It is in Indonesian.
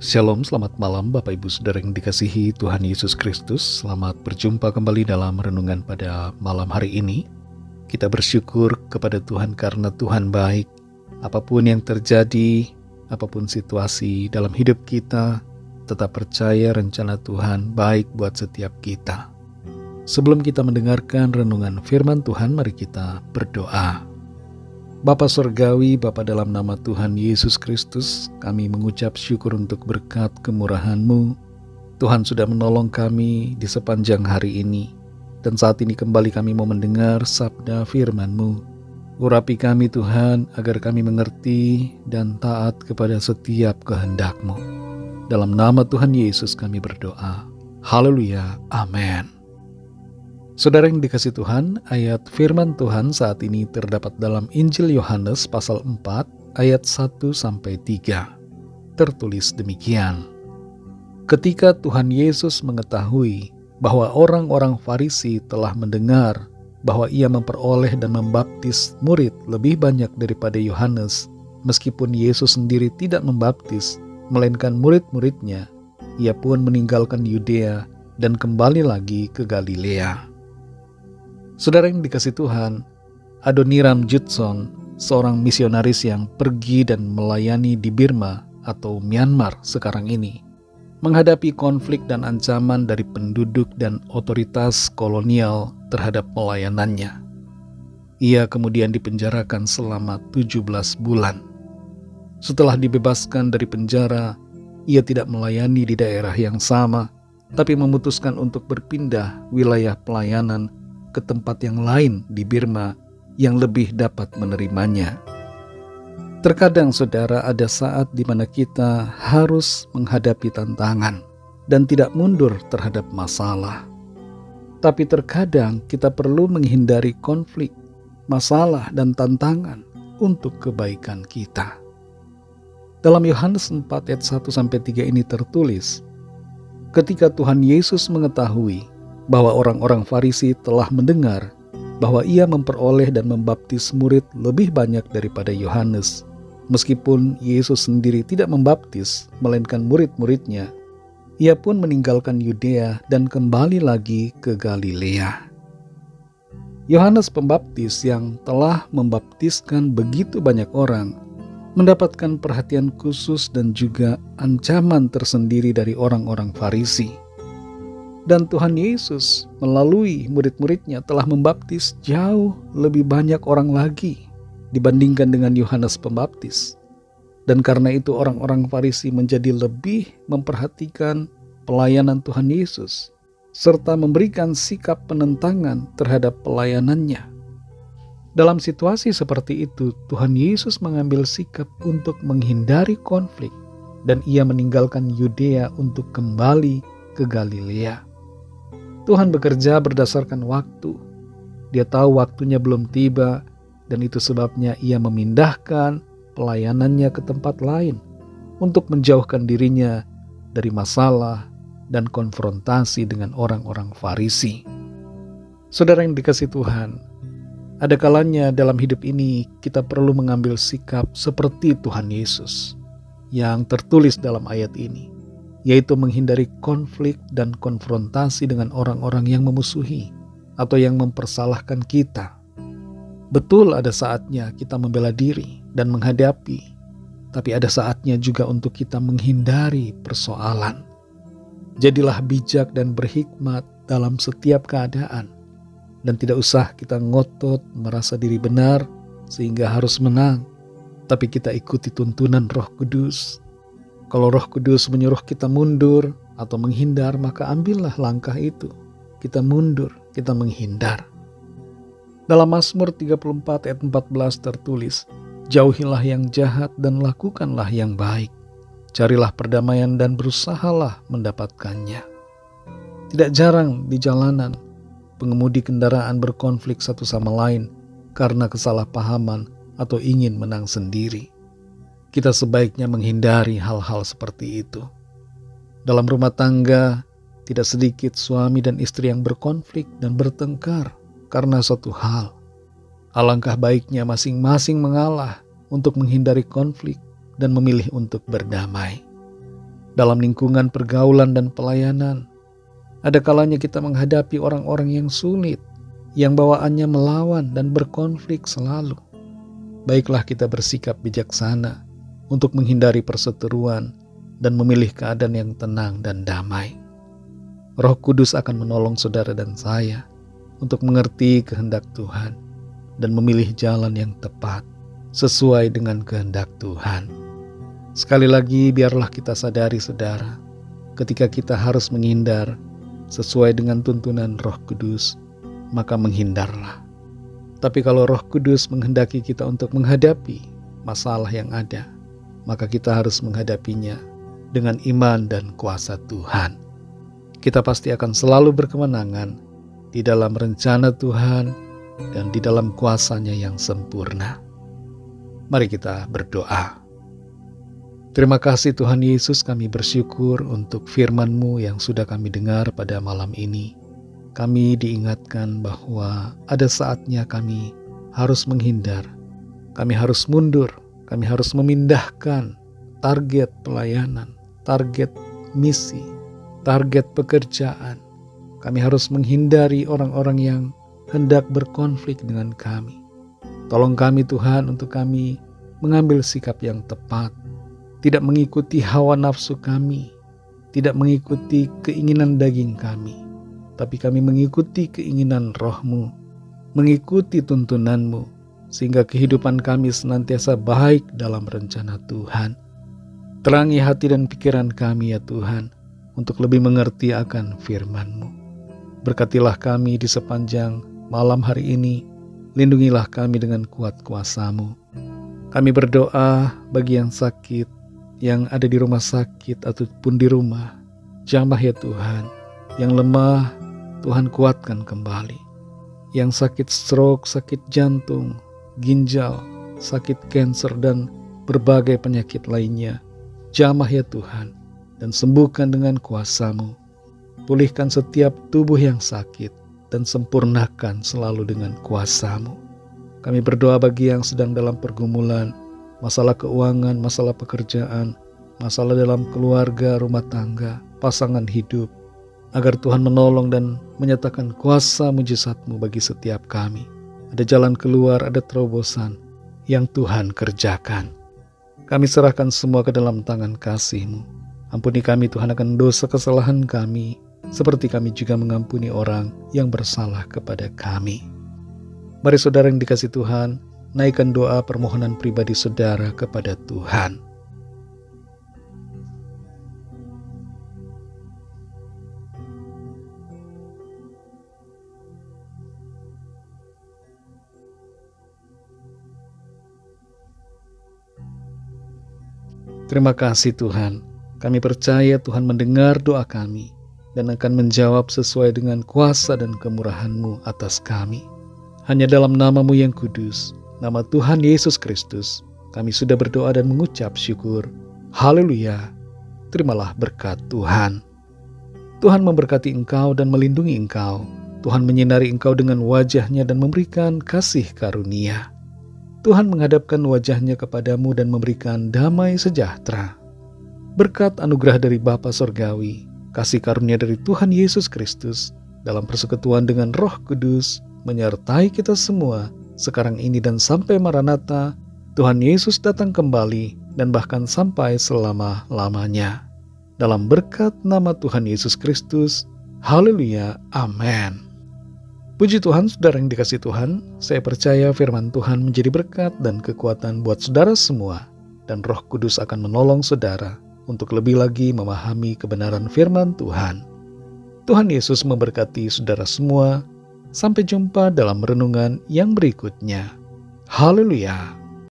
Shalom, selamat malam Bapak Ibu Saudara yang dikasihi Tuhan Yesus Kristus. Selamat berjumpa kembali dalam renungan pada malam hari ini. Kita bersyukur kepada Tuhan karena Tuhan baik. Apapun yang terjadi, apapun situasi dalam hidup kita, tetap percaya rencana Tuhan baik buat setiap kita. Sebelum kita mendengarkan renungan firman Tuhan, mari kita berdoa. Bapa Surgawi, Bapa dalam nama Tuhan Yesus Kristus, kami mengucap syukur untuk berkat kemurahan-Mu. Tuhan sudah menolong kami di sepanjang hari ini. Dan saat ini kembali kami mau mendengar sabda firman-Mu. Urapi kami Tuhan, agar kami mengerti dan taat kepada setiap kehendak-Mu. Dalam nama Tuhan Yesus kami berdoa. Haleluya, amin. Saudara yang dikasih Tuhan, ayat firman Tuhan saat ini terdapat dalam Injil Yohanes pasal 4 ayat 1-3. Tertulis demikian. Ketika Tuhan Yesus mengetahui bahwa orang-orang Farisi telah mendengar bahwa ia memperoleh dan membaptis murid lebih banyak daripada Yohanes, meskipun Yesus sendiri tidak membaptis, melainkan murid-muridnya, ia pun meninggalkan Yudea dan kembali lagi ke Galilea. Saudara yang dikasih Tuhan, Adoniram Judson, seorang misionaris yang pergi dan melayani di Burma atau Myanmar sekarang ini, menghadapi konflik dan ancaman dari penduduk dan otoritas kolonial terhadap pelayanannya. Ia kemudian dipenjarakan selama 17 bulan. Setelah dibebaskan dari penjara, ia tidak melayani di daerah yang sama, tapi memutuskan untuk berpindah wilayah pelayanan ke tempat yang lain di Burma yang lebih dapat menerimanya. Terkadang saudara, ada saat di mana kita harus menghadapi tantangan dan tidak mundur terhadap masalah. Tapi terkadang kita perlu menghindari konflik, masalah dan tantangan untuk kebaikan kita. Dalam Yohanes 4 ayat 1-3 ini tertulis, ketika Tuhan Yesus mengetahui bahwa orang-orang Farisi telah mendengar bahwa ia memperoleh dan membaptis murid lebih banyak daripada Yohanes, meskipun Yesus sendiri tidak membaptis, melainkan murid-muridnya, ia pun meninggalkan Yudea dan kembali lagi ke Galilea. Yohanes Pembaptis yang telah membaptiskan begitu banyak orang, mendapatkan perhatian khusus dan juga ancaman tersendiri dari orang-orang Farisi. Dan Tuhan Yesus melalui murid-muridnya telah membaptis jauh lebih banyak orang lagi dibandingkan dengan Yohanes Pembaptis. Dan karena itu orang-orang Farisi menjadi lebih memperhatikan pelayanan Tuhan Yesus, serta memberikan sikap penentangan terhadap pelayanannya. Dalam situasi seperti itu, Tuhan Yesus mengambil sikap untuk menghindari konflik, dan ia meninggalkan Yudea untuk kembali ke Galilea. Tuhan bekerja berdasarkan waktu. Dia tahu waktunya belum tiba, dan itu sebabnya ia memindahkan pelayanannya ke tempat lain untuk menjauhkan dirinya dari masalah dan konfrontasi dengan orang-orang Farisi. Saudara yang dikasih Tuhan, ada kalanya dalam hidup ini kita perlu mengambil sikap seperti Tuhan Yesus yang tertulis dalam ayat ini, yaitu menghindari konflik dan konfrontasi dengan orang-orang yang memusuhi atau yang mempersalahkan kita. Betul, ada saatnya kita membela diri dan menghadapi, tapi ada saatnya juga untuk kita menghindari persoalan. Jadilah bijak dan berhikmat dalam setiap keadaan, dan tidak usah kita ngotot merasa diri benar sehingga harus menang, tapi kita ikuti tuntunan Roh Kudus. Kalau Roh Kudus menyuruh kita mundur atau menghindar, maka ambillah langkah itu. Kita mundur, kita menghindar. Dalam Mazmur 34 ayat 14 tertulis, jauhilah yang jahat dan lakukanlah yang baik. Carilah perdamaian dan berusahalah mendapatkannya. Tidak jarang di jalanan, pengemudi kendaraan berkonflik satu sama lain karena kesalahpahaman atau ingin menang sendiri. Kita sebaiknya menghindari hal-hal seperti itu. Dalam rumah tangga, tidak sedikit suami dan istri yang berkonflik dan bertengkar karena suatu hal. Alangkah baiknya masing-masing mengalah untuk menghindari konflik dan memilih untuk berdamai. dalam lingkungan pergaulan dan pelayanan. Ada kalanya kita menghadapi orang-orang yang sulit, yang bawaannya melawan dan berkonflik selalu. Baiklah kita bersikap bijaksana untuk menghindari perseteruan dan memilih keadaan yang tenang dan damai. Roh Kudus akan menolong saudara dan saya untuk mengerti kehendak Tuhan dan memilih jalan yang tepat sesuai dengan kehendak Tuhan. Sekali lagi biarlah kita sadari saudara, ketika kita harus menghindar sesuai dengan tuntunan Roh Kudus, maka menghindarlah. Tapi kalau Roh Kudus menghendaki kita untuk menghadapi masalah yang ada, maka kita harus menghadapinya dengan iman dan kuasa Tuhan. Kita pasti akan selalu berkemenangan di dalam rencana Tuhan dan di dalam kuasa-Nya yang sempurna. Mari kita berdoa. Terima kasih Tuhan Yesus, kami bersyukur untuk firman-Mu yang sudah kami dengar pada malam ini. Kami diingatkan bahwa ada saatnya kami harus menghindar, kami harus mundur, kami harus memindahkan target pelayanan, target misi, target pekerjaan. Kami harus menghindari orang-orang yang hendak berkonflik dengan kami. Tolong kami Tuhan untuk kami mengambil sikap yang tepat, tidak mengikuti hawa nafsu kami, tidak mengikuti keinginan daging kami, tapi kami mengikuti keinginan Roh-Mu, mengikuti tuntunan-Mu, sehingga kehidupan kami senantiasa baik dalam rencana Tuhan. Terangi hati dan pikiran kami ya Tuhan, untuk lebih mengerti akan firman-Mu. Berkatilah kami di sepanjang malam hari ini, lindungilah kami dengan kuat kuasa-Mu. Kami berdoa bagi yang sakit, yang ada di rumah sakit ataupun di rumah. Jamah ya Tuhan, yang lemah Tuhan kuatkan kembali. Yang sakit stroke, sakit jantung, ginjal, sakit kanker dan berbagai penyakit lainnya, jamah ya Tuhan, dan sembuhkan dengan kuasa-Mu. Pulihkan setiap tubuh yang sakit dan sempurnakan selalu dengan kuasa-Mu. Kami berdoa bagi yang sedang dalam pergumulan, masalah keuangan, masalah pekerjaan, masalah dalam keluarga, rumah tangga, pasangan hidup, agar Tuhan menolong dan menyatakan kuasa mujizat-Mu bagi setiap kami. Ada jalan keluar, ada terobosan yang Tuhan kerjakan. Kami serahkan semua ke dalam tangan kasih-Mu. Ampuni kami Tuhan akan dosa kesalahan kami, seperti kami juga mengampuni orang yang bersalah kepada kami. Mari saudara yang dikasihi Tuhan, naikkan doa permohonan pribadi saudara kepada Tuhan. Terima kasih Tuhan, kami percaya Tuhan mendengar doa kami dan akan menjawab sesuai dengan kuasa dan kemurahan-Mu atas kami. Hanya dalam nama-Mu yang kudus, nama Tuhan Yesus Kristus, kami sudah berdoa dan mengucap syukur. Haleluya. Terimalah berkat Tuhan. Tuhan memberkati engkau dan melindungi engkau. Tuhan menyinari engkau dengan wajah-Nya dan memberikan kasih karunia. Tuhan menghadapkan wajah-Nya kepadamu dan memberikan damai sejahtera. Berkat anugerah dari Bapa Sorgawi, kasih karunia dari Tuhan Yesus Kristus, dalam persekutuan dengan Roh Kudus, menyertai kita semua, sekarang ini dan sampai Maranatha, Tuhan Yesus datang kembali, dan bahkan sampai selama-lamanya. Dalam berkat nama Tuhan Yesus Kristus, haleluya, amin. Puji Tuhan, saudara yang dikasihi Tuhan, saya percaya firman Tuhan menjadi berkat dan kekuatan buat saudara semua, dan Roh Kudus akan menolong saudara untuk lebih lagi memahami kebenaran firman Tuhan. Tuhan Yesus memberkati saudara semua. Sampai jumpa dalam renungan yang berikutnya. Haleluya.